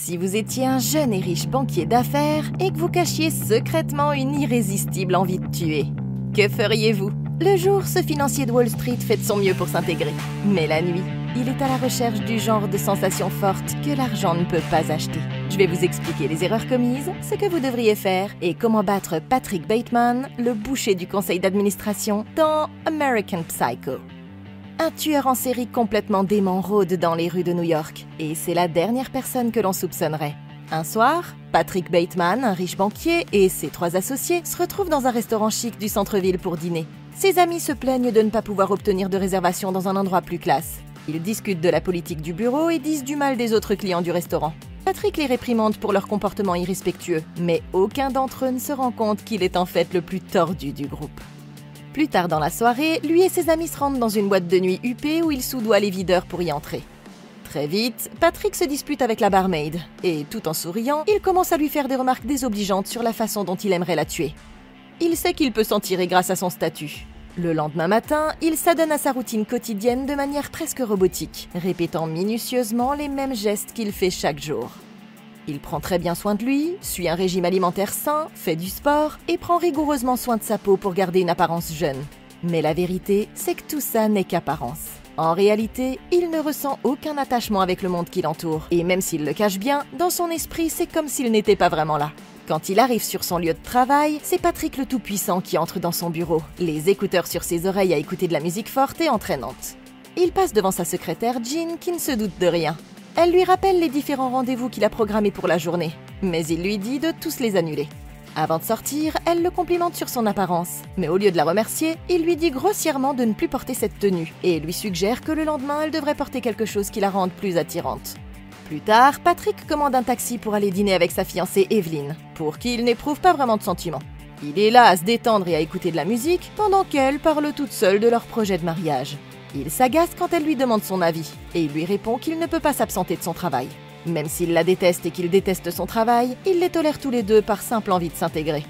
Si vous étiez un jeune et riche banquier d'affaires et que vous cachiez secrètement une irrésistible envie de tuer, que feriez-vous? Le jour, ce financier de Wall Street fait de son mieux pour s'intégrer. Mais la nuit, il est à la recherche du genre de sensations fortes que l'argent ne peut pas acheter. Je vais vous expliquer les erreurs commises, ce que vous devriez faire et comment battre Patrick Bateman, le boucher du conseil d'administration, dans American Psycho. Un tueur en série complètement dément rôde dans les rues de New York, et c'est la dernière personne que l'on soupçonnerait. Un soir, Patrick Bateman, un riche banquier, et ses 3 associés se retrouvent dans un restaurant chic du centre-ville pour dîner. Ses amis se plaignent de ne pas pouvoir obtenir de réservation dans un endroit plus classe. Ils discutent de la politique du bureau et disent du mal des autres clients du restaurant. Patrick les réprimande pour leur comportement irrespectueux, mais aucun d'entre eux ne se rend compte qu'il est en fait le plus tordu du groupe. Plus tard dans la soirée, lui et ses amis se rendent dans une boîte de nuit huppée où il soudoie les videurs pour y entrer. Très vite, Patrick se dispute avec la barmaid, et tout en souriant, il commence à lui faire des remarques désobligeantes sur la façon dont il aimerait la tuer. Il sait qu'il peut s'en tirer grâce à son statut. Le lendemain matin, il s'adonne à sa routine quotidienne de manière presque robotique, répétant minutieusement les mêmes gestes qu'il fait chaque jour. Il prend très bien soin de lui, suit un régime alimentaire sain, fait du sport et prend rigoureusement soin de sa peau pour garder une apparence jeune. Mais la vérité, c'est que tout ça n'est qu'apparence. En réalité, il ne ressent aucun attachement avec le monde qui l'entoure, et même s'il le cache bien, dans son esprit, c'est comme s'il n'était pas vraiment là. Quand il arrive sur son lieu de travail, c'est Patrick le Tout-Puissant qui entre dans son bureau, les écouteurs sur ses oreilles à écouter de la musique forte et entraînante. Il passe devant sa secrétaire Jean qui ne se doute de rien. Elle lui rappelle les différents rendez-vous qu'il a programmés pour la journée, mais il lui dit de tous les annuler. Avant de sortir, elle le complimente sur son apparence, mais au lieu de la remercier, il lui dit grossièrement de ne plus porter cette tenue et lui suggère que le lendemain, elle devrait porter quelque chose qui la rende plus attirante. Plus tard, Patrick commande un taxi pour aller dîner avec sa fiancée Evelyn, pour qui il n'éprouve pas vraiment de sentiments. Il est là à se détendre et à écouter de la musique, pendant qu'elle parle toute seule de leur projet de mariage. Il s'agace quand elle lui demande son avis, et il lui répond qu'il ne peut pas s'absenter de son travail. Même s'il la déteste et qu'il déteste son travail, ils les tolèrent tous les deux par simple envie de s'intégrer.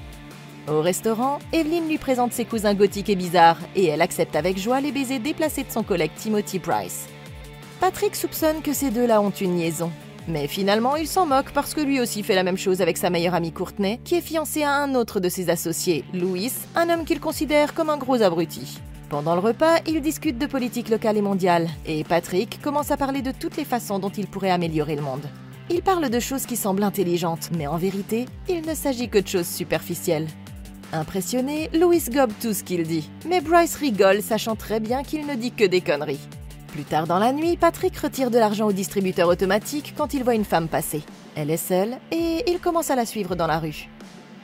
Au restaurant, Evelyn lui présente ses cousins gothiques et bizarres, et elle accepte avec joie les baisers déplacés de son collègue Timothy Price. Patrick soupçonne que ces deux-là ont une liaison. Mais finalement, il s'en moque parce que lui aussi fait la même chose avec sa meilleure amie Courtney, qui est fiancée à un autre de ses associés, Louis, un homme qu'il considère comme un gros abruti. Pendant le repas, ils discutent de politique locale et mondiale, et Patrick commence à parler de toutes les façons dont il pourrait améliorer le monde. Il parle de choses qui semblent intelligentes, mais en vérité, il ne s'agit que de choses superficielles. Impressionné, Louis gobe tout ce qu'il dit, mais Bryce rigole, sachant très bien qu'il ne dit que des conneries. Plus tard dans la nuit, Patrick retire de l'argent au distributeur automatique quand il voit une femme passer. Elle est seule et il commence à la suivre dans la rue.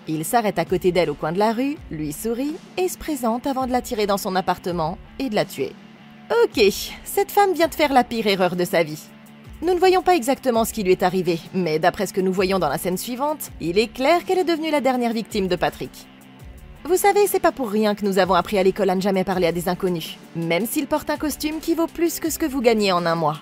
Il s'arrête à côté d'elle au coin de la rue, lui sourit et se présente avant de la tirer dans son appartement et de la tuer. Ok, cette femme vient de faire la pire erreur de sa vie. Nous ne voyons pas exactement ce qui lui est arrivé, mais d'après ce que nous voyons dans la scène suivante, il est clair qu'elle est devenue la dernière victime de Patrick. Vous savez, c'est pas pour rien que nous avons appris à l'école à ne jamais parler à des inconnus, même s'ils portent un costume qui vaut plus que ce que vous gagnez en un mois.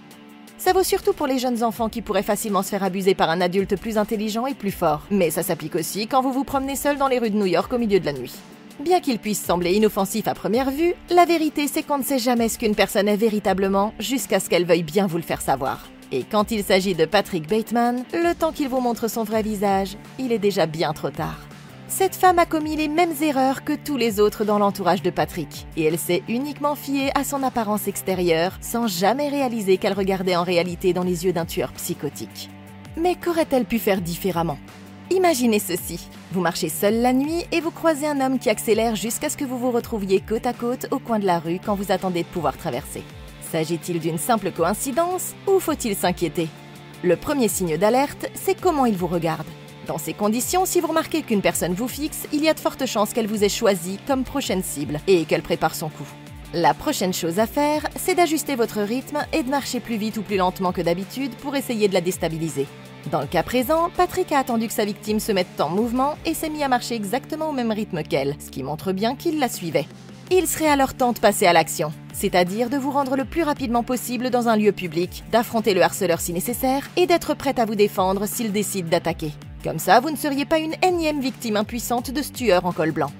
Ça vaut surtout pour les jeunes enfants qui pourraient facilement se faire abuser par un adulte plus intelligent et plus fort, mais ça s'applique aussi quand vous vous promenez seul dans les rues de New York au milieu de la nuit. Bien qu'il puisse sembler inoffensif à première vue, la vérité c'est qu'on ne sait jamais ce qu'une personne est véritablement jusqu'à ce qu'elle veuille bien vous le faire savoir. Et quand il s'agit de Patrick Bateman, le temps qu'il vous montre son vrai visage, il est déjà bien trop tard. Cette femme a commis les mêmes erreurs que tous les autres dans l'entourage de Patrick, et elle s'est uniquement fiée à son apparence extérieure, sans jamais réaliser qu'elle regardait en réalité dans les yeux d'un tueur psychotique. Mais qu'aurait-elle pu faire différemment? Imaginez ceci, vous marchez seul la nuit et vous croisez un homme qui accélère jusqu'à ce que vous vous retrouviez côte à côte au coin de la rue quand vous attendez de pouvoir traverser. S'agit-il d'une simple coïncidence ou faut-il s'inquiéter? Le premier signe d'alerte, c'est comment il vous regarde. Dans ces conditions, si vous remarquez qu'une personne vous fixe, il y a de fortes chances qu'elle vous ait choisi comme prochaine cible et qu'elle prépare son coup. La prochaine chose à faire, c'est d'ajuster votre rythme et de marcher plus vite ou plus lentement que d'habitude pour essayer de la déstabiliser. Dans le cas présent, Patrick a attendu que sa victime se mette en mouvement et s'est mis à marcher exactement au même rythme qu'elle, ce qui montre bien qu'il la suivait. Il serait alors temps de passer à l'action, c'est-à-dire de vous rendre le plus rapidement possible dans un lieu public, d'affronter le harceleur si nécessaire et d'être prête à vous défendre s'il décide d'attaquer. Comme ça, vous ne seriez pas une énième victime impuissante de ce tueur en col blanc.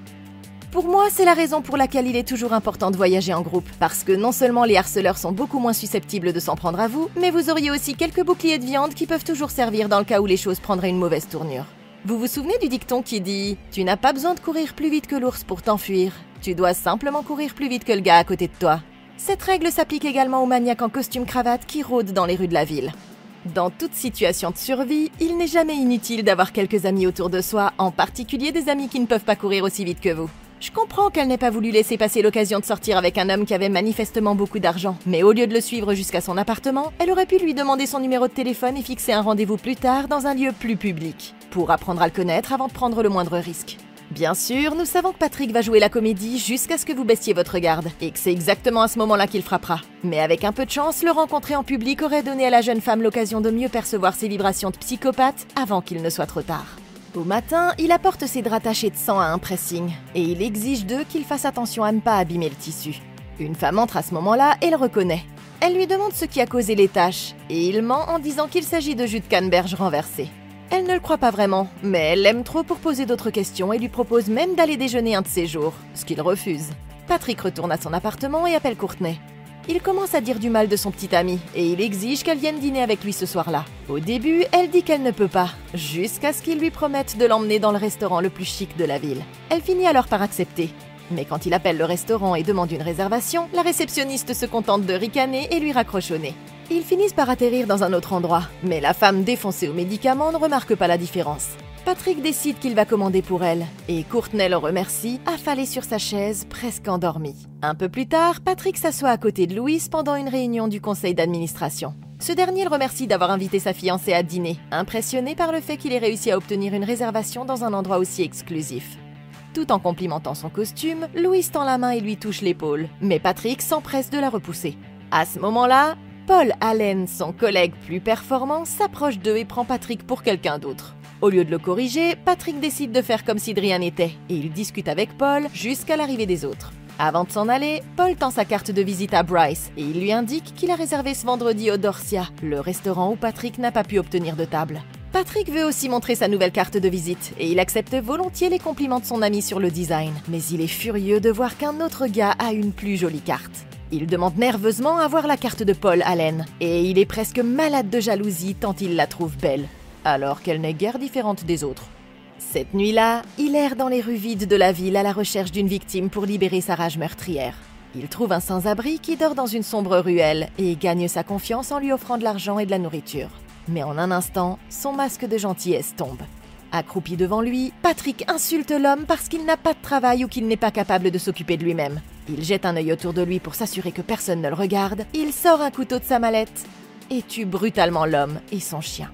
Pour moi, c'est la raison pour laquelle il est toujours important de voyager en groupe, parce que non seulement les harceleurs sont beaucoup moins susceptibles de s'en prendre à vous, mais vous auriez aussi quelques boucliers de viande qui peuvent toujours servir dans le cas où les choses prendraient une mauvaise tournure. Vous vous souvenez du dicton qui dit « Tu n'as pas besoin de courir plus vite que l'ours pour t'enfuir, tu dois simplement courir plus vite que le gars à côté de toi ». Cette règle s'applique également aux maniaques en costume-cravate qui rôdent dans les rues de la ville. Dans toute situation de survie, il n'est jamais inutile d'avoir quelques amis autour de soi, en particulier des amis qui ne peuvent pas courir aussi vite que vous. Je comprends qu'elle n'ait pas voulu laisser passer l'occasion de sortir avec un homme qui avait manifestement beaucoup d'argent, mais au lieu de le suivre jusqu'à son appartement, elle aurait pu lui demander son numéro de téléphone et fixer un rendez-vous plus tard dans un lieu plus public, pour apprendre à le connaître avant de prendre le moindre risque. Bien sûr, nous savons que Patrick va jouer la comédie jusqu'à ce que vous baissiez votre garde, et que c'est exactement à ce moment-là qu'il frappera. Mais avec un peu de chance, le rencontrer en public aurait donné à la jeune femme l'occasion de mieux percevoir ses vibrations de psychopathe avant qu'il ne soit trop tard. Au matin, il apporte ses draps tachés de sang à un pressing, et il exige d'eux qu'ils fassent attention à ne pas abîmer le tissu. Une femme entre à ce moment-là et le reconnaît. Elle lui demande ce qui a causé les taches, et il ment en disant qu'il s'agit de jus de canneberge renversé. Elle ne le croit pas vraiment, mais elle l'aime trop pour poser d'autres questions et lui propose même d'aller déjeuner un de ces jours, ce qu'il refuse. Patrick retourne à son appartement et appelle Courtney. Il commence à dire du mal de son petit ami, et il exige qu'elle vienne dîner avec lui ce soir-là. Au début, elle dit qu'elle ne peut pas, jusqu'à ce qu'il lui promette de l'emmener dans le restaurant le plus chic de la ville. Elle finit alors par accepter. Mais quand il appelle le restaurant et demande une réservation, la réceptionniste se contente de ricaner et lui raccroche au nez. Ils finissent par atterrir dans un autre endroit, mais la femme défoncée aux médicaments ne remarque pas la différence. Patrick décide qu'il va commander pour elle, et Courtney le remercie, affalé sur sa chaise, presque endormi. Un peu plus tard, Patrick s'assoit à côté de Louis pendant une réunion du conseil d'administration. Ce dernier le remercie d'avoir invité sa fiancée à dîner, impressionné par le fait qu'il ait réussi à obtenir une réservation dans un endroit aussi exclusif. Tout en complimentant son costume, Louis tend la main et lui touche l'épaule, mais Patrick s'empresse de la repousser. À ce moment-là, Paul Allen, son collègue plus performant, s'approche d'eux et prend Patrick pour quelqu'un d'autre. Au lieu de le corriger, Patrick décide de faire comme si de rien n'était, et il discute avec Paul jusqu'à l'arrivée des autres. Avant de s'en aller, Paul tend sa carte de visite à Bryce, et il lui indique qu'il a réservé ce vendredi au Dorsia, le restaurant où Patrick n'a pas pu obtenir de table. Patrick veut aussi montrer sa nouvelle carte de visite, et il accepte volontiers les compliments de son ami sur le design, mais il est furieux de voir qu'un autre gars a une plus jolie carte. Il demande nerveusement à voir la carte de Paul Allen, et il est presque malade de jalousie tant il la trouve belle, alors qu'elle n'est guère différente des autres. Cette nuit-là, il erre dans les rues vides de la ville à la recherche d'une victime pour libérer sa rage meurtrière. Il trouve un sans-abri qui dort dans une sombre ruelle et gagne sa confiance en lui offrant de l'argent et de la nourriture. Mais en un instant, son masque de gentillesse tombe. Accroupi devant lui, Patrick insulte l'homme parce qu'il n'a pas de travail ou qu'il n'est pas capable de s'occuper de lui-même. Il jette un œil autour de lui pour s'assurer que personne ne le regarde, il sort un couteau de sa mallette et tue brutalement l'homme et son chien.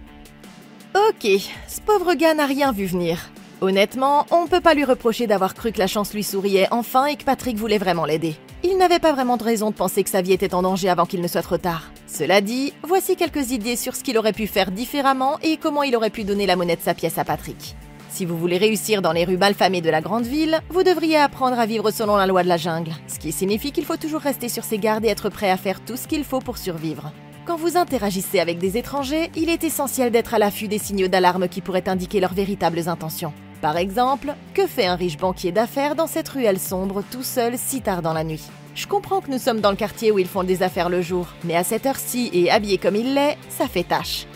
Ok, ce pauvre gars n'a rien vu venir. Honnêtement, on peut pas lui reprocher d'avoir cru que la chance lui souriait enfin et que Patrick voulait vraiment l'aider. Il n'avait pas vraiment de raison de penser que sa vie était en danger avant qu'il ne soit trop tard. Cela dit, voici quelques idées sur ce qu'il aurait pu faire différemment et comment il aurait pu donner la monnaie de sa pièce à Patrick. Si vous voulez réussir dans les rues malfamées de la grande ville, vous devriez apprendre à vivre selon la loi de la jungle, ce qui signifie qu'il faut toujours rester sur ses gardes et être prêt à faire tout ce qu'il faut pour survivre. Quand vous interagissez avec des étrangers, il est essentiel d'être à l'affût des signaux d'alarme qui pourraient indiquer leurs véritables intentions. Par exemple, que fait un riche banquier d'affaires dans cette ruelle sombre tout seul si tard dans la nuit? Je comprends que nous sommes dans le quartier où ils font des affaires le jour, mais à cette heure-ci et habillé comme il l'est, ça fait tâche.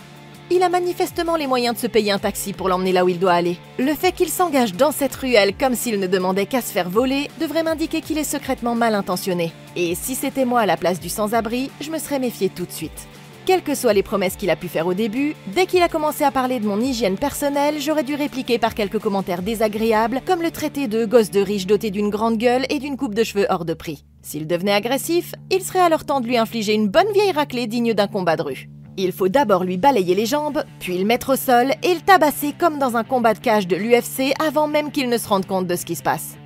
Il a manifestement les moyens de se payer un taxi pour l'emmener là où il doit aller. Le fait qu'il s'engage dans cette ruelle comme s'il ne demandait qu'à se faire voler devrait m'indiquer qu'il est secrètement mal intentionné. Et si c'était moi à la place du sans-abri, je me serais méfiée tout de suite. Quelles que soient les promesses qu'il a pu faire au début, dès qu'il a commencé à parler de mon hygiène personnelle, j'aurais dû répliquer par quelques commentaires désagréables, comme le traiter de gosse de riche doté d'une grande gueule et d'une coupe de cheveux hors de prix. S'il devenait agressif, il serait alors temps de lui infliger une bonne vieille raclée digne d'un combat de rue. Il faut d'abord lui balayer les jambes, puis le mettre au sol et le tabasser comme dans un combat de cage de l'UFC avant même qu'il ne se rende compte de ce qui se passe.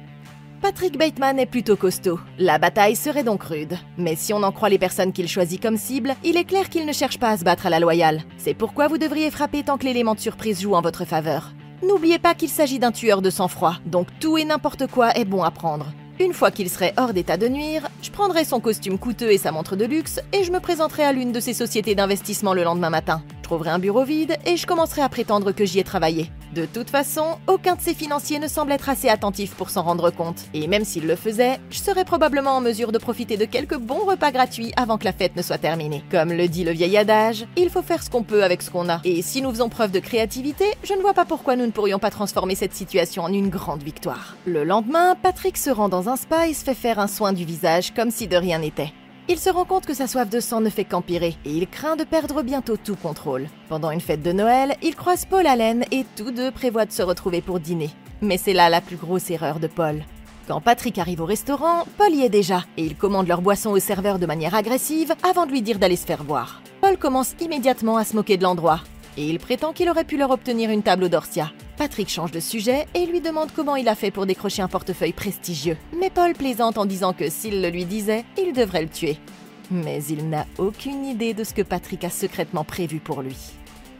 Patrick Bateman est plutôt costaud, la bataille serait donc rude. Mais si on en croit les personnes qu'il choisit comme cible, il est clair qu'il ne cherche pas à se battre à la loyale. C'est pourquoi vous devriez frapper tant que l'élément de surprise joue en votre faveur. N'oubliez pas qu'il s'agit d'un tueur de sang-froid, donc tout et n'importe quoi est bon à prendre. Une fois qu'il serait hors d'état de nuire, je prendrai son costume coûteux et sa montre de luxe et je me présenterai à l'une de ses sociétés d'investissement le lendemain matin. Je trouverai un bureau vide et je commencerai à prétendre que j'y ai travaillé. De toute façon, aucun de ces financiers ne semble être assez attentif pour s'en rendre compte. Et même s'il le faisait, je serais probablement en mesure de profiter de quelques bons repas gratuits avant que la fête ne soit terminée. Comme le dit le vieil adage, il faut faire ce qu'on peut avec ce qu'on a. Et si nous faisons preuve de créativité, je ne vois pas pourquoi nous ne pourrions pas transformer cette situation en une grande victoire. Le lendemain, Patrick se rend dans un spa et se fait faire un soin du visage comme si de rien n'était. Il se rend compte que sa soif de sang ne fait qu'empirer et il craint de perdre bientôt tout contrôle. Pendant une fête de Noël, il croise Paul Allen et tous deux prévoient de se retrouver pour dîner. Mais c'est là la plus grosse erreur de Paul. Quand Patrick arrive au restaurant, Paul y est déjà et il commande leur boisson au serveur de manière agressive avant de lui dire d'aller se faire voir. Paul commence immédiatement à se moquer de l'endroit et il prétend qu'il aurait pu leur obtenir une table au Dorsia. Patrick change de sujet et lui demande comment il a fait pour décrocher un portefeuille prestigieux. Mais Paul plaisante en disant que s'il le lui disait, il devrait le tuer. Mais il n'a aucune idée de ce que Patrick a secrètement prévu pour lui.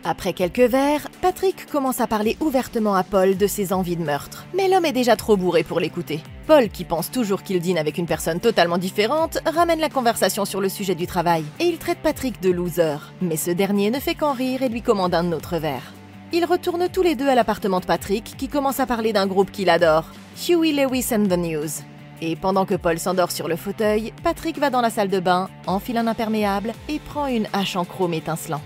Après quelques verres, Patrick commence à parler ouvertement à Paul de ses envies de meurtre. Mais l'homme est déjà trop bourré pour l'écouter. Paul, qui pense toujours qu'il dîne avec une personne totalement différente, ramène la conversation sur le sujet du travail. Et il traite Patrick de loser. Mais ce dernier ne fait qu'en rire et lui commande un autre verre. Ils retournent tous les deux à l'appartement de Patrick, qui commence à parler d'un groupe qu'il adore, Huey Lewis and the News. Et pendant que Paul s'endort sur le fauteuil, Patrick va dans la salle de bain, enfile un imperméable et prend une hache en chrome étincelant.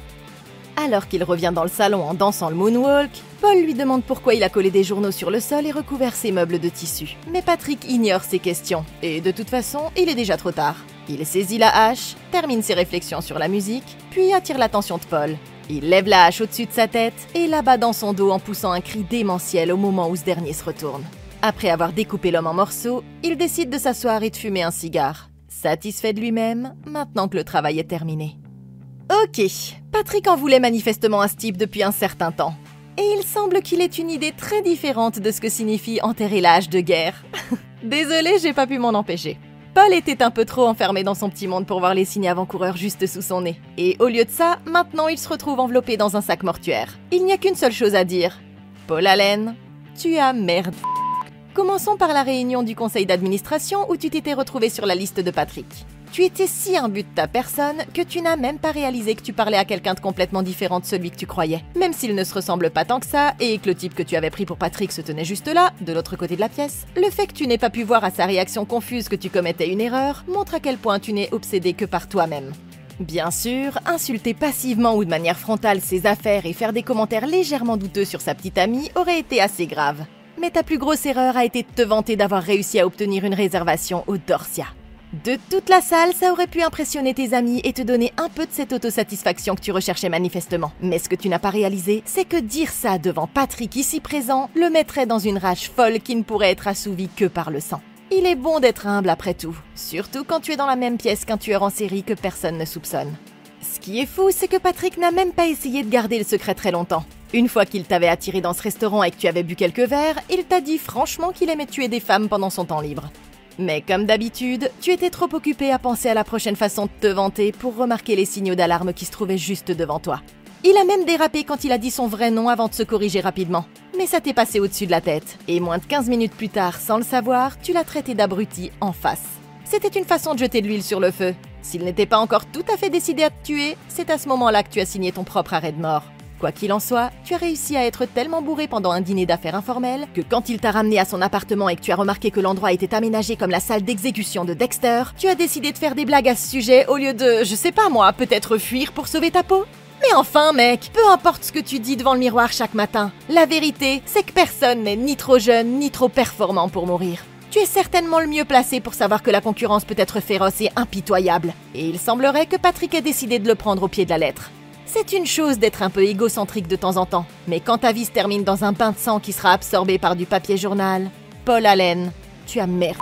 Alors qu'il revient dans le salon en dansant le moonwalk, Paul lui demande pourquoi il a collé des journaux sur le sol et recouvert ses meubles de tissu. Mais Patrick ignore ses questions, et de toute façon, il est déjà trop tard. Il saisit la hache, termine ses réflexions sur la musique, puis attire l'attention de Paul. Il lève la hache au-dessus de sa tête et l'abat dans son dos en poussant un cri démentiel au moment où ce dernier se retourne. Après avoir découpé l'homme en morceaux, il décide de s'asseoir et de fumer un cigare. Satisfait de lui-même, maintenant que le travail est terminé. Ok, Patrick en voulait manifestement à ce type depuis un certain temps. Et il semble qu'il ait une idée très différente de ce que signifie enterrer la hache de guerre. Désolé, j'ai pas pu m'en empêcher. Paul était un peu trop enfermé dans son petit monde pour voir les signes avant-coureurs juste sous son nez. Et au lieu de ça, maintenant il se retrouve enveloppé dans un sac mortuaire. Il n'y a qu'une seule chose à dire. Paul Allen, tu as merde. Commençons par la réunion du conseil d'administration où tu t'étais retrouvé sur la liste de Patrick. Tu étais si imbu de ta personne que tu n'as même pas réalisé que tu parlais à quelqu'un de complètement différent de celui que tu croyais. Même s'il ne se ressemble pas tant que ça, et que le type que tu avais pris pour Patrick se tenait juste là, de l'autre côté de la pièce, le fait que tu n'aies pas pu voir à sa réaction confuse que tu commettais une erreur montre à quel point tu n'es obsédé que par toi-même. Bien sûr, insulter passivement ou de manière frontale ses affaires et faire des commentaires légèrement douteux sur sa petite amie aurait été assez grave. Mais ta plus grosse erreur a été de te vanter d'avoir réussi à obtenir une réservation au Dorsia. De toute la salle, ça aurait pu impressionner tes amis et te donner un peu de cette autosatisfaction que tu recherchais manifestement. Mais ce que tu n'as pas réalisé, c'est que dire ça devant Patrick ici présent le mettrait dans une rage folle qui ne pourrait être assouvie que par le sang. Il est bon d'être humble après tout, surtout quand tu es dans la même pièce qu'un tueur en série que personne ne soupçonne. Ce qui est fou, c'est que Patrick n'a même pas essayé de garder le secret très longtemps. Une fois qu'il t'avait attiré dans ce restaurant et que tu avais bu quelques verres, il t'a dit franchement qu'il aimait tuer des femmes pendant son temps libre. Mais comme d'habitude, tu étais trop occupé à penser à la prochaine façon de te vanter pour remarquer les signaux d'alarme qui se trouvaient juste devant toi. Il a même dérapé quand il a dit son vrai nom avant de se corriger rapidement. Mais ça t'est passé au-dessus de la tête. Et moins de 15 minutes plus tard, sans le savoir, tu l'as traité d'abruti en face. C'était une façon de jeter de l'huile sur le feu. S'il n'était pas encore tout à fait décidé à te tuer, c'est à ce moment-là que tu as signé ton propre arrêt de mort. Quoi qu'il en soit, tu as réussi à être tellement bourré pendant un dîner d'affaires informel que quand il t'a ramené à son appartement et que tu as remarqué que l'endroit était aménagé comme la salle d'exécution de Dexter, tu as décidé de faire des blagues à ce sujet au lieu de, je sais pas moi, peut-être fuir pour sauver ta peau. Mais enfin mec, peu importe ce que tu dis devant le miroir chaque matin, la vérité, c'est que personne n'est ni trop jeune ni trop performant pour mourir. Tu es certainement le mieux placé pour savoir que la concurrence peut être féroce et impitoyable. Et il semblerait que Patrick ait décidé de le prendre au pied de la lettre. C'est une chose d'être un peu égocentrique de temps en temps, mais quand ta vie se termine dans un bain de sang qui sera absorbé par du papier journal, Paul Allen, tu as merde.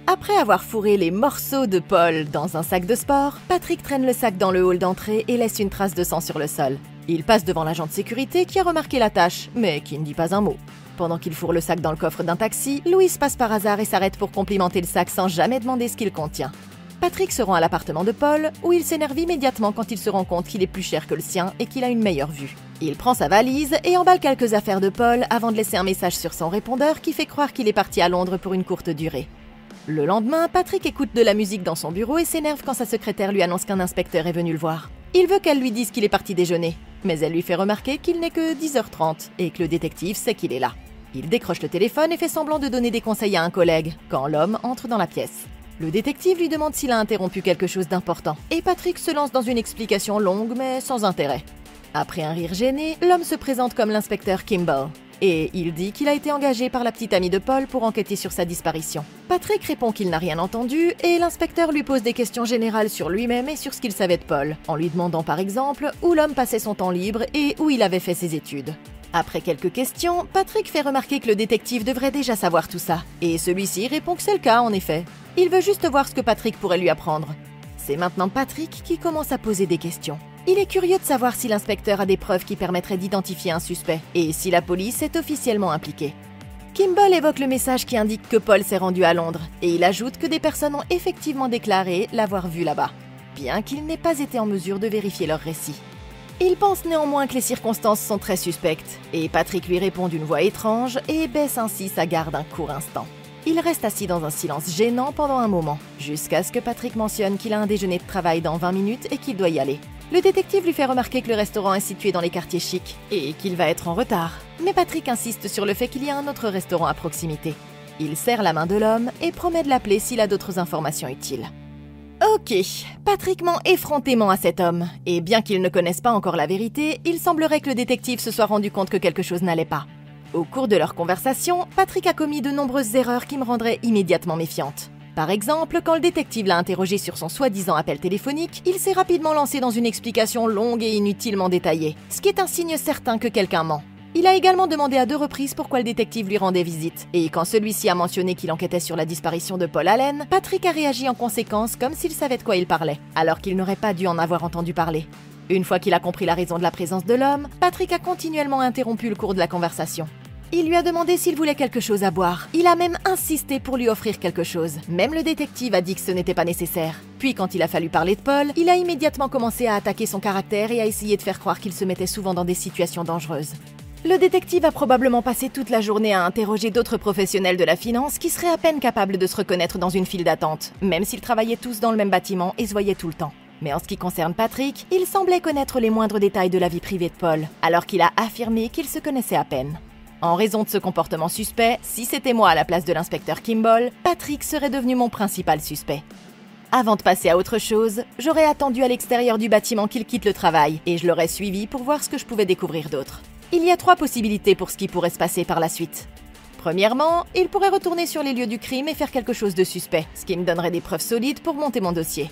Après avoir fourré les morceaux de Paul dans un sac de sport, Patrick traîne le sac dans le hall d'entrée et laisse une trace de sang sur le sol. Il passe devant l'agent de sécurité qui a remarqué la tâche, mais qui ne dit pas un mot. Pendant qu'il fourre le sac dans le coffre d'un taxi, Louise passe par hasard et s'arrête pour complimenter le sac sans jamais demander ce qu'il contient. Patrick se rend à l'appartement de Paul, où il s'énerve immédiatement quand il se rend compte qu'il est plus cher que le sien et qu'il a une meilleure vue. Il prend sa valise et emballe quelques affaires de Paul avant de laisser un message sur son répondeur qui fait croire qu'il est parti à Londres pour une courte durée. Le lendemain, Patrick écoute de la musique dans son bureau et s'énerve quand sa secrétaire lui annonce qu'un inspecteur est venu le voir. Il veut qu'elle lui dise qu'il est parti déjeuner. mais elle lui fait remarquer qu'il n'est que 10h30 et que le détective sait qu'il est là. Il décroche le téléphone et fait semblant de donner des conseils à un collègue, quand l'homme entre dans la pièce. Le détective lui demande s'il a interrompu quelque chose d'important, et Patrick se lance dans une explication longue mais sans intérêt. Après un rire gêné, l'homme se présente comme l'inspecteur Kimball, et il dit qu'il a été engagé par la petite amie de Paul pour enquêter sur sa disparition. Patrick répond qu'il n'a rien entendu, et l'inspecteur lui pose des questions générales sur lui-même et sur ce qu'il savait de Paul, en lui demandant par exemple où l'homme passait son temps libre et où il avait fait ses études. Après quelques questions, Patrick fait remarquer que le détective devrait déjà savoir tout ça, et celui-ci répond que c'est le cas en effet. Il veut juste voir ce que Patrick pourrait lui apprendre. C'est maintenant Patrick qui commence à poser des questions. Il est curieux de savoir si l'inspecteur a des preuves qui permettraient d'identifier un suspect, et si la police est officiellement impliquée. Kimball évoque le message qui indique que Paul s'est rendu à Londres, et il ajoute que des personnes ont effectivement déclaré l'avoir vu là-bas, bien qu'il n'ait pas été en mesure de vérifier leur récit. Il pense néanmoins que les circonstances sont très suspectes, et Patrick lui répond d'une voix étrange et baisse ainsi sa garde un court instant. Il reste assis dans un silence gênant pendant un moment, jusqu'à ce que Patrick mentionne qu'il a un déjeuner de travail dans 20 minutes et qu'il doit y aller. Le détective lui fait remarquer que le restaurant est situé dans les quartiers chics, et qu'il va être en retard. Mais Patrick insiste sur le fait qu'il y a un autre restaurant à proximité. Il serre la main de l'homme et promet de l'appeler s'il a d'autres informations utiles. Ok, Patrick ment effrontément à cet homme, et bien qu'il ne connaisse pas encore la vérité, il semblerait que le détective se soit rendu compte que quelque chose n'allait pas. Au cours de leur conversation, Patrick a commis de nombreuses erreurs qui me rendraient immédiatement méfiante. Par exemple, quand le détective l'a interrogé sur son soi-disant appel téléphonique, il s'est rapidement lancé dans une explication longue et inutilement détaillée, ce qui est un signe certain que quelqu'un ment. Il a également demandé à 2 reprises pourquoi le détective lui rendait visite, et quand celui-ci a mentionné qu'il enquêtait sur la disparition de Paul Allen, Patrick a réagi en conséquence comme s'il savait de quoi il parlait, alors qu'il n'aurait pas dû en avoir entendu parler. Une fois qu'il a compris la raison de la présence de l'homme, Patrick a continuellement interrompu le cours de la conversation. Il lui a demandé s'il voulait quelque chose à boire. Il a même insisté pour lui offrir quelque chose. Même le détective a dit que ce n'était pas nécessaire. Puis quand il a fallu parler de Paul, il a immédiatement commencé à attaquer son caractère et à essayer de faire croire qu'il se mettait souvent dans des situations dangereuses. Le détective a probablement passé toute la journée à interroger d'autres professionnels de la finance qui seraient à peine capables de se reconnaître dans une file d'attente, même s'ils travaillaient tous dans le même bâtiment et se voyaient tout le temps. Mais en ce qui concerne Patrick, il semblait connaître les moindres détails de la vie privée de Paul, alors qu'il a affirmé qu'ils se connaissaient à peine. En raison de ce comportement suspect, si c'était moi à la place de l'inspecteur Kimball, Patrick serait devenu mon principal suspect. Avant de passer à autre chose, j'aurais attendu à l'extérieur du bâtiment qu'il quitte le travail, et je l'aurais suivi pour voir ce que je pouvais découvrir d'autre. Il y a 3 possibilités pour ce qui pourrait se passer par la suite. Premièrement, il pourrait retourner sur les lieux du crime et faire quelque chose de suspect, ce qui me donnerait des preuves solides pour monter mon dossier.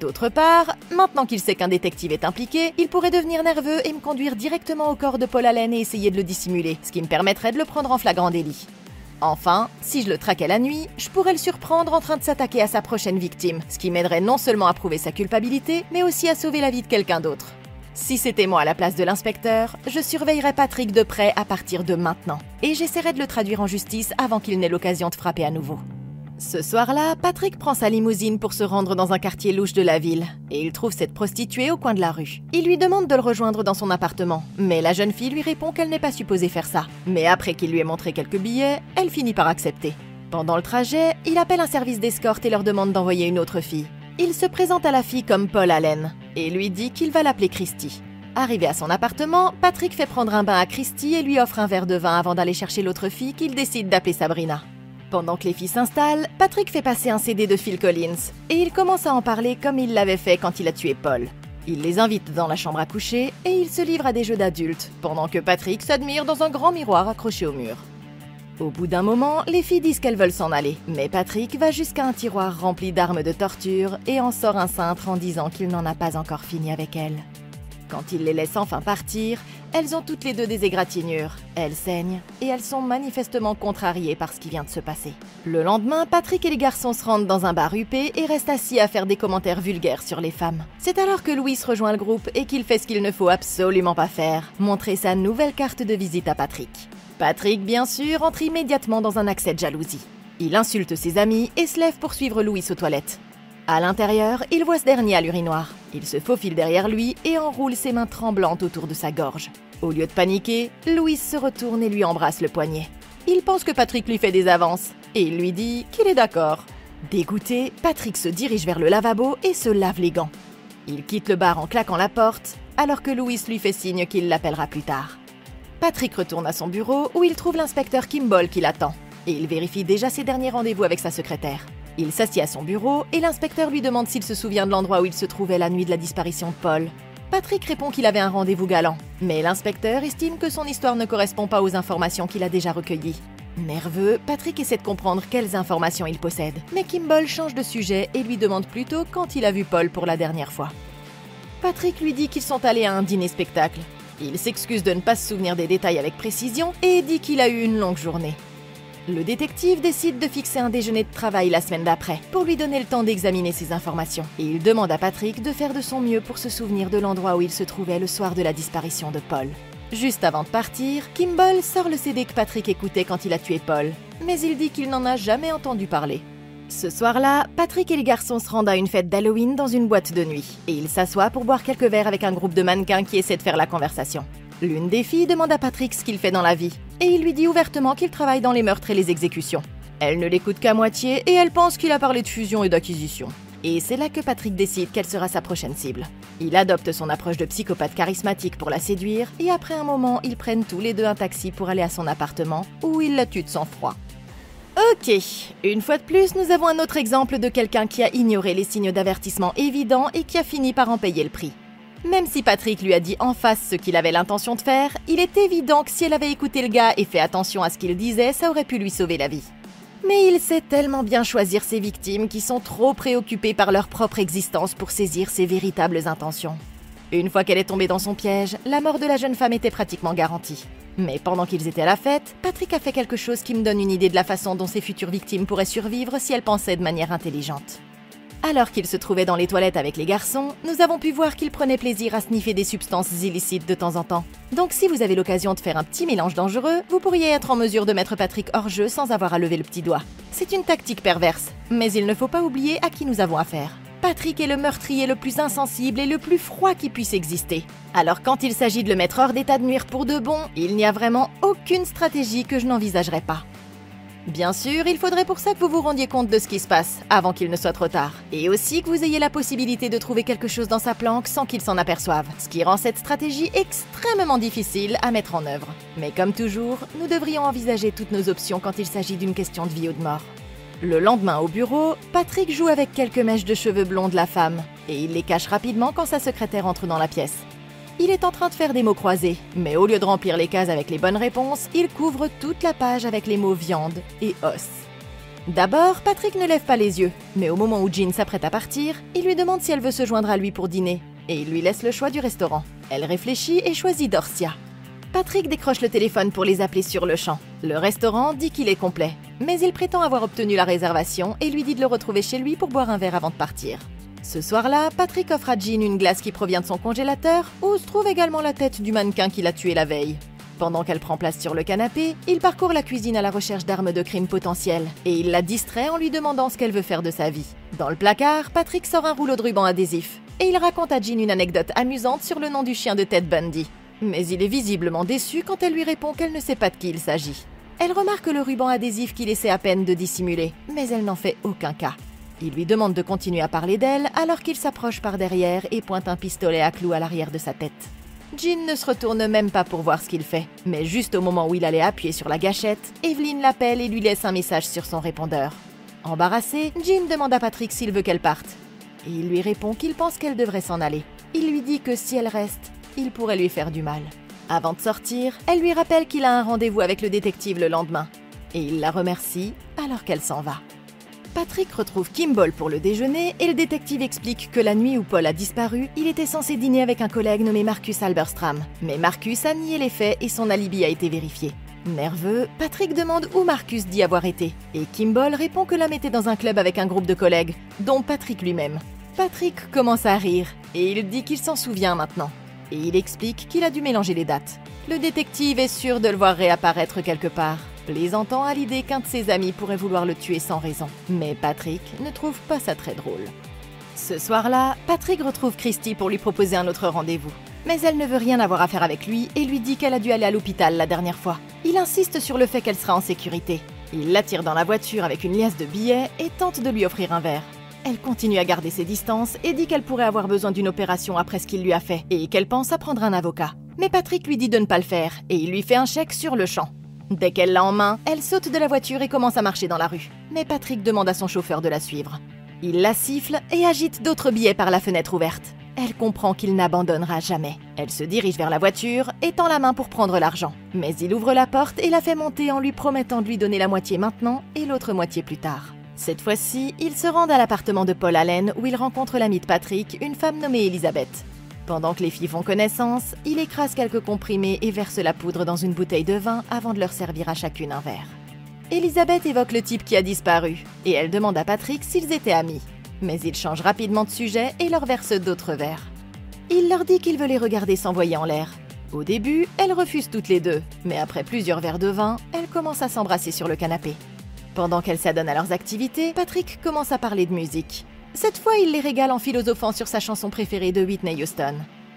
D'autre part, maintenant qu'il sait qu'un détective est impliqué, il pourrait devenir nerveux et me conduire directement au corps de Paul Allen et essayer de le dissimuler, ce qui me permettrait de le prendre en flagrant délit. Enfin, si je le traquais la nuit, je pourrais le surprendre en train de s'attaquer à sa prochaine victime, ce qui m'aiderait non seulement à prouver sa culpabilité, mais aussi à sauver la vie de quelqu'un d'autre. Si c'était moi à la place de l'inspecteur, je surveillerais Patrick de près à partir de maintenant, et j'essaierais de le traduire en justice avant qu'il n'ait l'occasion de frapper à nouveau. Ce soir-là, Patrick prend sa limousine pour se rendre dans un quartier louche de la ville, et il trouve cette prostituée au coin de la rue. Il lui demande de le rejoindre dans son appartement, mais la jeune fille lui répond qu'elle n'est pas supposée faire ça. Mais après qu'il lui ait montré quelques billets, elle finit par accepter. Pendant le trajet, il appelle un service d'escorte et leur demande d'envoyer une autre fille. Il se présente à la fille comme Paul Allen, et lui dit qu'il va l'appeler Christy. Arrivé à son appartement, Patrick fait prendre un bain à Christy et lui offre un verre de vin avant d'aller chercher l'autre fille qu'il décide d'appeler Sabrina. Pendant que les filles s'installent, Patrick fait passer un CD de Phil Collins, et il commence à en parler comme il l'avait fait quand il a tué Paul. Il les invite dans la chambre à coucher, et il se livre à des jeux d'adultes, pendant que Patrick s'admire dans un grand miroir accroché au mur. Au bout d'un moment, les filles disent qu'elles veulent s'en aller, mais Patrick va jusqu'à un tiroir rempli d'armes de torture, et en sort un cintre en disant qu'il n'en a pas encore fini avec elles. Quand il les laisse enfin partir, elles ont toutes les 2 des égratignures. Elles saignent et elles sont manifestement contrariées par ce qui vient de se passer. Le lendemain, Patrick et les garçons se rendent dans un bar huppé et restent assis à faire des commentaires vulgaires sur les femmes. C'est alors que Louis rejoint le groupe et qu'il fait ce qu'il ne faut absolument pas faire, montrer sa nouvelle carte de visite à Patrick. Patrick, bien sûr, entre immédiatement dans un accès de jalousie. Il insulte ses amis et se lève pour suivre Louis aux toilettes. À l'intérieur, il voit ce dernier à l'urinoir. Il se faufile derrière lui et enroule ses mains tremblantes autour de sa gorge. Au lieu de paniquer, Louis se retourne et lui embrasse le poignet. Il pense que Patrick lui fait des avances, et il lui dit qu'il est d'accord. Dégoûté, Patrick se dirige vers le lavabo et se lave les gants. Il quitte le bar en claquant la porte, alors que Louis lui fait signe qu'il l'appellera plus tard. Patrick retourne à son bureau où il trouve l'inspecteur Kimball qui l'attend, et il vérifie déjà ses derniers rendez-vous avec sa secrétaire. Il s'assied à son bureau et l'inspecteur lui demande s'il se souvient de l'endroit où il se trouvait la nuit de la disparition de Paul. Patrick répond qu'il avait un rendez-vous galant, mais l'inspecteur estime que son histoire ne correspond pas aux informations qu'il a déjà recueillies. Nerveux, Patrick essaie de comprendre quelles informations il possède, mais Kimball change de sujet et lui demande plutôt quand il a vu Paul pour la dernière fois. Patrick lui dit qu'ils sont allés à un dîner-spectacle. Il s'excuse de ne pas se souvenir des détails avec précision et dit qu'il a eu une longue journée. Le détective décide de fixer un déjeuner de travail la semaine d'après pour lui donner le temps d'examiner ses informations. Et il demande à Patrick de faire de son mieux pour se souvenir de l'endroit où il se trouvait le soir de la disparition de Paul. Juste avant de partir, Kimball sort le CD que Patrick écoutait quand il a tué Paul, mais il dit qu'il n'en a jamais entendu parler. Ce soir-là, Patrick et les garçons se rendent à une fête d'Halloween dans une boîte de nuit, et ils s'assoient pour boire quelques verres avec un groupe de mannequins qui essaient de faire la conversation. L'une des filles demande à Patrick ce qu'il fait dans la vie, et il lui dit ouvertement qu'il travaille dans les meurtres et les exécutions. Elle ne l'écoute qu'à moitié, et elle pense qu'il a parlé de fusion et d'acquisition. Et c'est là que Patrick décide quelle sera sa prochaine cible. Il adopte son approche de psychopathe charismatique pour la séduire, et après un moment, ils prennent tous les deux un taxi pour aller à son appartement, où il la tue de sang-froid. Ok, une fois de plus, nous avons un autre exemple de quelqu'un qui a ignoré les signes d'avertissement évidents et qui a fini par en payer le prix. Même si Patrick lui a dit en face ce qu'il avait l'intention de faire, il est évident que si elle avait écouté le gars et fait attention à ce qu'il disait, ça aurait pu lui sauver la vie. Mais il sait tellement bien choisir ses victimes qui sont trop préoccupées par leur propre existence pour saisir ses véritables intentions. Une fois qu'elle est tombée dans son piège, la mort de la jeune femme était pratiquement garantie. Mais pendant qu'ils étaient à la fête, Patrick a fait quelque chose qui me donne une idée de la façon dont ses futures victimes pourraient survivre si elles pensaient de manière intelligente. Alors qu'il se trouvait dans les toilettes avec les garçons, nous avons pu voir qu'il prenait plaisir à sniffer des substances illicites de temps en temps. Donc si vous avez l'occasion de faire un petit mélange dangereux, vous pourriez être en mesure de mettre Patrick hors jeu sans avoir à lever le petit doigt. C'est une tactique perverse, mais il ne faut pas oublier à qui nous avons affaire. Patrick est le meurtrier le plus insensible et le plus froid qui puisse exister. Alors quand il s'agit de le mettre hors d'état de nuire pour de bon, il n'y a vraiment aucune stratégie que je n'envisagerais pas. Bien sûr, il faudrait pour ça que vous vous rendiez compte de ce qui se passe, avant qu'il ne soit trop tard. Et aussi que vous ayez la possibilité de trouver quelque chose dans sa planque sans qu'il s'en aperçoive, ce qui rend cette stratégie extrêmement difficile à mettre en œuvre. Mais comme toujours, nous devrions envisager toutes nos options quand il s'agit d'une question de vie ou de mort. Le lendemain au bureau, Patrick joue avec quelques mèches de cheveux blonds de la femme, et il les cache rapidement quand sa secrétaire entre dans la pièce. Il est en train de faire des mots croisés, mais au lieu de remplir les cases avec les bonnes réponses, il couvre toute la page avec les mots viande et os. D'abord, Patrick ne lève pas les yeux, mais au moment où Jean s'apprête à partir, il lui demande si elle veut se joindre à lui pour dîner, et il lui laisse le choix du restaurant. Elle réfléchit et choisit Dorcia. Patrick décroche le téléphone pour les appeler sur le champ. Le restaurant dit qu'il est complet, mais il prétend avoir obtenu la réservation et lui dit de le retrouver chez lui pour boire un verre avant de partir. Ce soir-là, Patrick offre à Jean une glace qui provient de son congélateur, où se trouve également la tête du mannequin qu'il a tué la veille. Pendant qu'elle prend place sur le canapé, il parcourt la cuisine à la recherche d'armes de crime potentielles, et il la distrait en lui demandant ce qu'elle veut faire de sa vie. Dans le placard, Patrick sort un rouleau de ruban adhésif, et il raconte à Jean une anecdote amusante sur le nom du chien de Ted Bundy. Mais il est visiblement déçu quand elle lui répond qu'elle ne sait pas de qui il s'agit. Elle remarque le ruban adhésif qu'il essaie à peine de dissimuler, mais elle n'en fait aucun cas. Il lui demande de continuer à parler d'elle alors qu'il s'approche par derrière et pointe un pistolet à clous à l'arrière de sa tête. Jean ne se retourne même pas pour voir ce qu'il fait, mais juste au moment où il allait appuyer sur la gâchette, Evelyn l'appelle et lui laisse un message sur son répondeur. Embarrassé, Jean demande à Patrick s'il veut qu'elle parte. Et il lui répond qu'il pense qu'elle devrait s'en aller. Il lui dit que si elle reste, il pourrait lui faire du mal. Avant de sortir, elle lui rappelle qu'il a un rendez-vous avec le détective le lendemain. Et il la remercie alors qu'elle s'en va. Patrick retrouve Kimball pour le déjeuner et le détective explique que la nuit où Paul a disparu, il était censé dîner avec un collègue nommé Marcus Halberstram. Mais Marcus a nié les faits et son alibi a été vérifié. Nerveux, Patrick demande où Marcus dit avoir été. Et Kimball répond que l'homme était dans un club avec un groupe de collègues, dont Patrick lui-même. Patrick commence à rire et il dit qu'il s'en souvient maintenant. Et il explique qu'il a dû mélanger les dates. Le détective est sûr de le voir réapparaître quelque part, plaisantant à l'idée qu'un de ses amis pourrait vouloir le tuer sans raison. Mais Patrick ne trouve pas ça très drôle. Ce soir-là, Patrick retrouve Christy pour lui proposer un autre rendez-vous. Mais elle ne veut rien avoir à faire avec lui et lui dit qu'elle a dû aller à l'hôpital la dernière fois. Il insiste sur le fait qu'elle sera en sécurité. Il l'attire dans la voiture avec une liasse de billets et tente de lui offrir un verre. Elle continue à garder ses distances et dit qu'elle pourrait avoir besoin d'une opération après ce qu'il lui a fait et qu'elle pense à prendre un avocat. Mais Patrick lui dit de ne pas le faire et il lui fait un chèque sur le champ. Dès qu'elle l'a en main, elle saute de la voiture et commence à marcher dans la rue. Mais Patrick demande à son chauffeur de la suivre. Il la siffle et agite d'autres billets par la fenêtre ouverte. Elle comprend qu'il n'abandonnera jamais. Elle se dirige vers la voiture et tend la main pour prendre l'argent. Mais il ouvre la porte et la fait monter en lui promettant de lui donner la moitié maintenant et l'autre moitié plus tard. Cette fois-ci, ils se rendent à l'appartement de Paul Allen où il rencontre l'amie de Patrick, une femme nommée Elizabeth. Pendant que les filles font connaissance, il écrase quelques comprimés et verse la poudre dans une bouteille de vin avant de leur servir à chacune un verre. Elizabeth évoque le type qui a disparu et elle demande à Patrick s'ils étaient amis. Mais il change rapidement de sujet et leur verse d'autres verres. Il leur dit qu'il veut les regarder s'envoyer en l'air. Au début, elles refusent toutes les deux, mais après plusieurs verres de vin, elles commencent à s'embrasser sur le canapé. Pendant qu'elles s'adonnent à leurs activités, Patrick commence à parler de musique. Cette fois, il les régale en philosophant sur sa chanson préférée de Whitney Houston.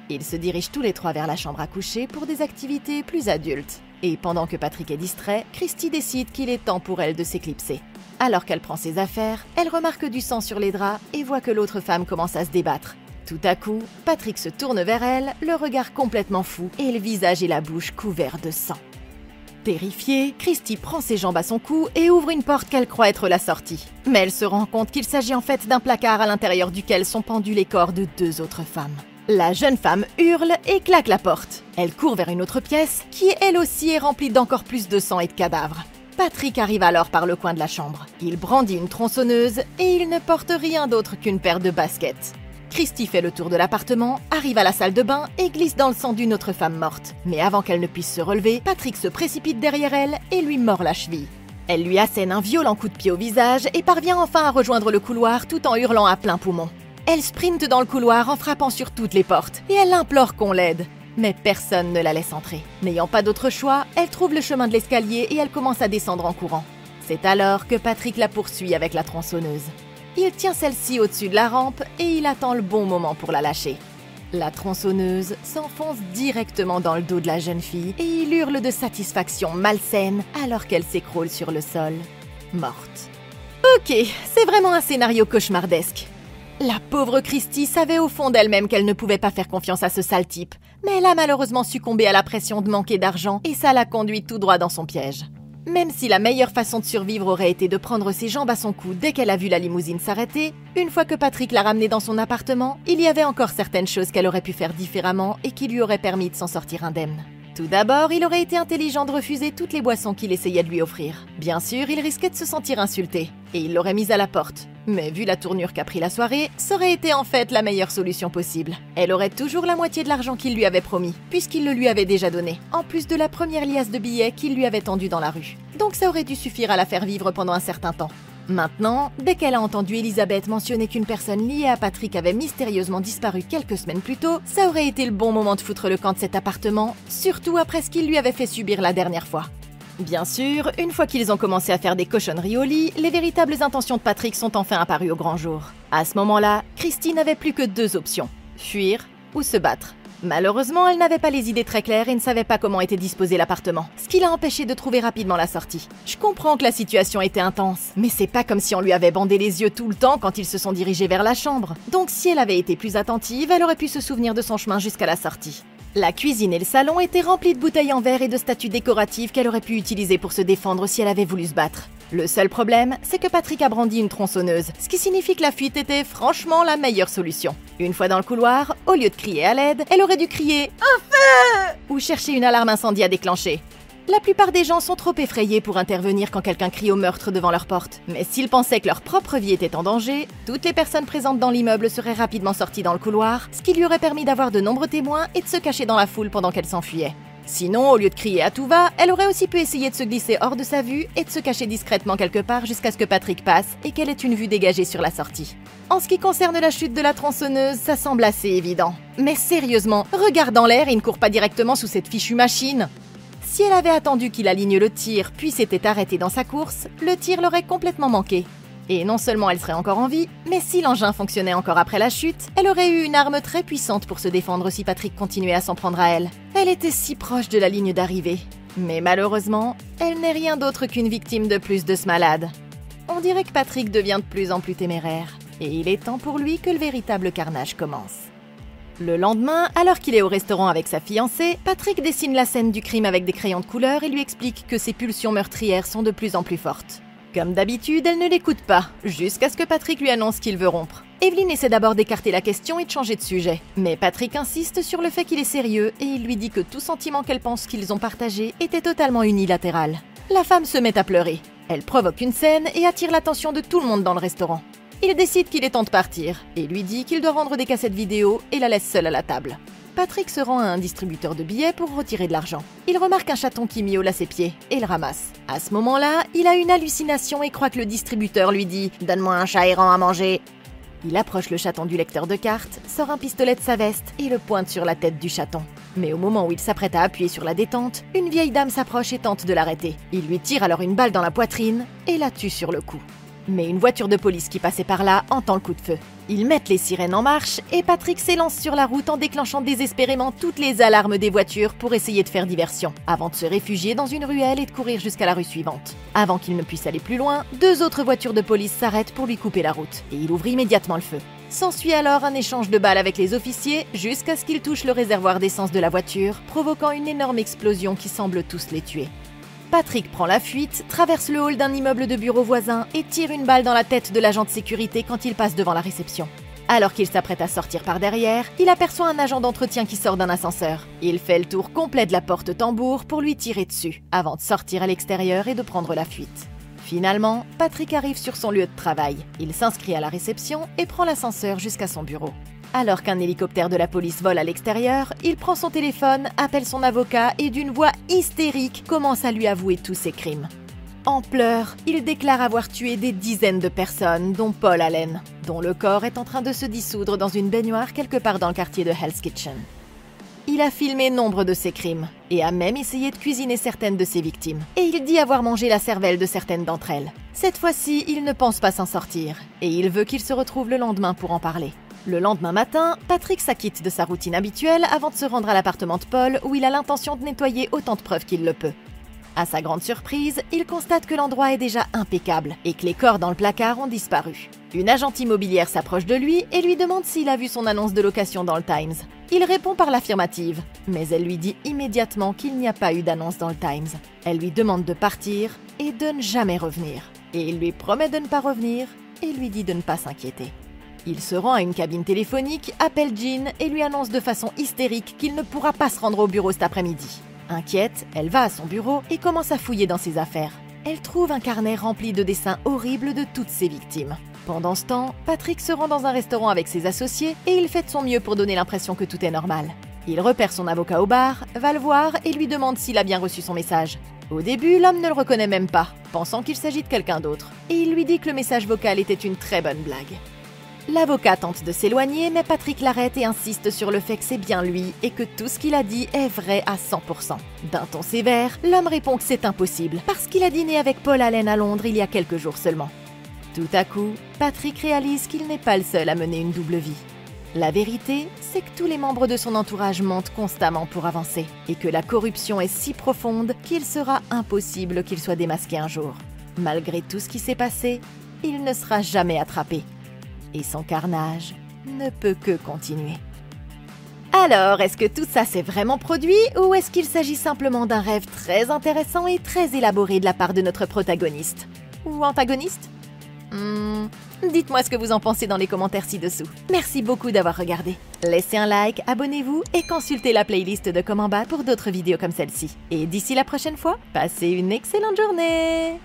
Ils se dirigent tous les trois vers la chambre à coucher pour des activités plus adultes. Et pendant que Patrick est distrait, Christy décide qu'il est temps pour elle de s'éclipser. Alors qu'elle prend ses affaires, elle remarque du sang sur les draps et voit que l'autre femme commence à se débattre. Tout à coup, Patrick se tourne vers elle, le regard complètement fou et le visage et la bouche couverts de sang. Terrifiée, Christy prend ses jambes à son cou et ouvre une porte qu'elle croit être la sortie. Mais elle se rend compte qu'il s'agit en fait d'un placard à l'intérieur duquel sont pendus les corps de deux autres femmes. La jeune femme hurle et claque la porte. Elle court vers une autre pièce qui, elle aussi, est remplie d'encore plus de sang et de cadavres. Patrick arrive alors par le coin de la chambre. Il brandit une tronçonneuse et il ne porte rien d'autre qu'une paire de baskets. Christy fait le tour de l'appartement, arrive à la salle de bain et glisse dans le sang d'une autre femme morte. Mais avant qu'elle ne puisse se relever, Patrick se précipite derrière elle et lui mord la cheville. Elle lui assène un violent coup de pied au visage et parvient enfin à rejoindre le couloir tout en hurlant à plein poumon. Elle sprinte dans le couloir en frappant sur toutes les portes et elle implore qu'on l'aide. Mais personne ne la laisse entrer. N'ayant pas d'autre choix, elle trouve le chemin de l'escalier et elle commence à descendre en courant. C'est alors que Patrick la poursuit avec la tronçonneuse. Il tient celle-ci au-dessus de la rampe et il attend le bon moment pour la lâcher. La tronçonneuse s'enfonce directement dans le dos de la jeune fille et il hurle de satisfaction malsaine alors qu'elle s'écroule sur le sol, morte. Ok, c'est vraiment un scénario cauchemardesque. La pauvre Christy savait au fond d'elle-même qu'elle ne pouvait pas faire confiance à ce sale type, mais elle a malheureusement succombé à la pression de manquer d'argent et ça l'a conduit tout droit dans son piège. Même si la meilleure façon de survivre aurait été de prendre ses jambes à son cou dès qu'elle a vu la limousine s'arrêter, une fois que Patrick l'a ramenée dans son appartement, il y avait encore certaines choses qu'elle aurait pu faire différemment et qui lui auraient permis de s'en sortir indemne. Tout d'abord, il aurait été intelligent de refuser toutes les boissons qu'il essayait de lui offrir. Bien sûr, il risquait de se sentir insulté, et il l'aurait mise à la porte. Mais vu la tournure qu'a pris la soirée, ça aurait été en fait la meilleure solution possible. Elle aurait toujours la moitié de l'argent qu'il lui avait promis, puisqu'il le lui avait déjà donné, en plus de la première liasse de billets qu'il lui avait tendue dans la rue. Donc ça aurait dû suffire à la faire vivre pendant un certain temps. Maintenant, dès qu'elle a entendu Elizabeth mentionner qu'une personne liée à Patrick avait mystérieusement disparu quelques semaines plus tôt, ça aurait été le bon moment de foutre le camp de cet appartement, surtout après ce qu'il lui avait fait subir la dernière fois. Bien sûr, une fois qu'ils ont commencé à faire des cochonneries au lit, les véritables intentions de Patrick sont enfin apparues au grand jour. À ce moment-là, Christy n'avait plus que deux options, fuir ou se battre. Malheureusement, elle n'avait pas les idées très claires et ne savait pas comment était disposé l'appartement, ce qui l'a empêché de trouver rapidement la sortie. Je comprends que la situation était intense, mais c'est pas comme si on lui avait bandé les yeux tout le temps quand ils se sont dirigés vers la chambre. Donc si elle avait été plus attentive, elle aurait pu se souvenir de son chemin jusqu'à la sortie. La cuisine et le salon étaient remplis de bouteilles en verre et de statues décoratives qu'elle aurait pu utiliser pour se défendre si elle avait voulu se battre. Le seul problème, c'est que Patrick a brandi une tronçonneuse, ce qui signifie que la fuite était franchement la meilleure solution. Une fois dans le couloir, au lieu de crier à l'aide, elle aurait dû crier « Un feu !» ou chercher une alarme incendie à déclencher. La plupart des gens sont trop effrayés pour intervenir quand quelqu'un crie au meurtre devant leur porte. Mais s'ils pensaient que leur propre vie était en danger, toutes les personnes présentes dans l'immeuble seraient rapidement sorties dans le couloir, ce qui lui aurait permis d'avoir de nombreux témoins et de se cacher dans la foule pendant qu'elle s'enfuyait. Sinon, au lieu de crier à tout va, elle aurait aussi pu essayer de se glisser hors de sa vue et de se cacher discrètement quelque part jusqu'à ce que Patrick passe et qu'elle ait une vue dégagée sur la sortie. En ce qui concerne la chute de la tronçonneuse, ça semble assez évident. Mais sérieusement, regarde dans l'air et ne cours pas directement sous cette fichue machine. Si elle avait attendu qu'il aligne le tir puis s'était arrêtée dans sa course, le tir l'aurait complètement manqué. Et non seulement elle serait encore en vie, mais si l'engin fonctionnait encore après la chute, elle aurait eu une arme très puissante pour se défendre si Patrick continuait à s'en prendre à elle. Elle était si proche de la ligne d'arrivée. Mais malheureusement, elle n'est rien d'autre qu'une victime de plus de ce malade. On dirait que Patrick devient de plus en plus téméraire. Et il est temps pour lui que le véritable carnage commence. Le lendemain, alors qu'il est au restaurant avec sa fiancée, Patrick dessine la scène du crime avec des crayons de couleur et lui explique que ses pulsions meurtrières sont de plus en plus fortes. Comme d'habitude, elle ne l'écoute pas, jusqu'à ce que Patrick lui annonce qu'il veut rompre. Evelyn essaie d'abord d'écarter la question et de changer de sujet. Mais Patrick insiste sur le fait qu'il est sérieux et il lui dit que tout sentiment qu'elle pense qu'ils ont partagé était totalement unilatéral. La femme se met à pleurer. Elle provoque une scène et attire l'attention de tout le monde dans le restaurant. Il décide qu'il est temps de partir et lui dit qu'il doit rendre des cassettes vidéo et la laisse seule à la table. Patrick se rend à un distributeur de billets pour retirer de l'argent. Il remarque un chaton qui miaule à ses pieds et le ramasse. À ce moment-là, il a une hallucination et croit que le distributeur lui dit « Donne-moi un chat errant à manger ». Il approche le chaton du lecteur de cartes, sort un pistolet de sa veste et le pointe sur la tête du chaton. Mais au moment où il s'apprête à appuyer sur la détente, une vieille dame s'approche et tente de l'arrêter. Il lui tire alors une balle dans la poitrine et la tue sur le coup. Mais une voiture de police qui passait par là entend le coup de feu. Ils mettent les sirènes en marche et Patrick s'élance sur la route en déclenchant désespérément toutes les alarmes des voitures pour essayer de faire diversion, avant de se réfugier dans une ruelle et de courir jusqu'à la rue suivante. Avant qu'il ne puisse aller plus loin, 2 autres voitures de police s'arrêtent pour lui couper la route, et il ouvre immédiatement le feu. S'ensuit alors un échange de balles avec les officiers jusqu'à ce qu'ils touchent le réservoir d'essence de la voiture, provoquant une énorme explosion qui semble tous les tuer. Patrick prend la fuite, traverse le hall d'un immeuble de bureau voisin et tire une balle dans la tête de l'agent de sécurité quand il passe devant la réception. Alors qu'il s'apprête à sortir par derrière, il aperçoit un agent d'entretien qui sort d'un ascenseur. Il fait le tour complet de la porte tambour pour lui tirer dessus, avant de sortir à l'extérieur et de prendre la fuite. Finalement, Patrick arrive sur son lieu de travail. Il s'inscrit à la réception et prend l'ascenseur jusqu'à son bureau. Alors qu'un hélicoptère de la police vole à l'extérieur, il prend son téléphone, appelle son avocat et d'une voix hystérique commence à lui avouer tous ses crimes. En pleurs, il déclare avoir tué des dizaines de personnes, dont Paul Allen, dont le corps est en train de se dissoudre dans une baignoire quelque part dans le quartier de Hell's Kitchen. Il a filmé nombre de ses crimes et a même essayé de cuisiner certaines de ses victimes. Et il dit avoir mangé la cervelle de certaines d'entre elles. Cette fois-ci, il ne pense pas s'en sortir et il veut qu'il se retrouve le lendemain pour en parler. Le lendemain matin, Patrick s'acquitte de sa routine habituelle avant de se rendre à l'appartement de Paul où il a l'intention de nettoyer autant de preuves qu'il le peut. À sa grande surprise, il constate que l'endroit est déjà impeccable et que les corps dans le placard ont disparu. Une agente immobilière s'approche de lui et lui demande s'il a vu son annonce de location dans le Times. Il répond par l'affirmative, mais elle lui dit immédiatement qu'il n'y a pas eu d'annonce dans le Times. Elle lui demande de partir et de ne jamais revenir. Et il lui promet de ne pas revenir et lui dit de ne pas s'inquiéter. Il se rend à une cabine téléphonique, appelle Jean et lui annonce de façon hystérique qu'il ne pourra pas se rendre au bureau cet après-midi. Inquiète, elle va à son bureau et commence à fouiller dans ses affaires. Elle trouve un carnet rempli de dessins horribles de toutes ses victimes. Pendant ce temps, Patrick se rend dans un restaurant avec ses associés et il fait de son mieux pour donner l'impression que tout est normal. Il repère son avocat au bar, va le voir et lui demande s'il a bien reçu son message. Au début, l'homme ne le reconnaît même pas, pensant qu'il s'agit de quelqu'un d'autre. Et il lui dit que le message vocal était une très bonne blague. L'avocat tente de s'éloigner, mais Patrick l'arrête et insiste sur le fait que c'est bien lui et que tout ce qu'il a dit est vrai à 100%. D'un ton sévère, l'homme répond que c'est impossible, parce qu'il a dîné avec Paul Allen à Londres il y a quelques jours seulement. Tout à coup, Patrick réalise qu'il n'est pas le seul à mener une double vie. La vérité, c'est que tous les membres de son entourage mentent constamment pour avancer, et que la corruption est si profonde qu'il sera impossible qu'il soit démasqué un jour. Malgré tout ce qui s'est passé, il ne sera jamais attrapé. Et son carnage ne peut que continuer. Alors, est-ce que tout ça s'est vraiment produit ou est-ce qu'il s'agit simplement d'un rêve très intéressant et très élaboré de la part de notre protagoniste? Ou antagoniste? Dites-moi ce que vous en pensez dans les commentaires ci-dessous. Merci beaucoup d'avoir regardé. Laissez un like, abonnez-vous et consultez la playlist de Comme en bas pour d'autres vidéos comme celle-ci. Et d'ici la prochaine fois, passez une excellente journée!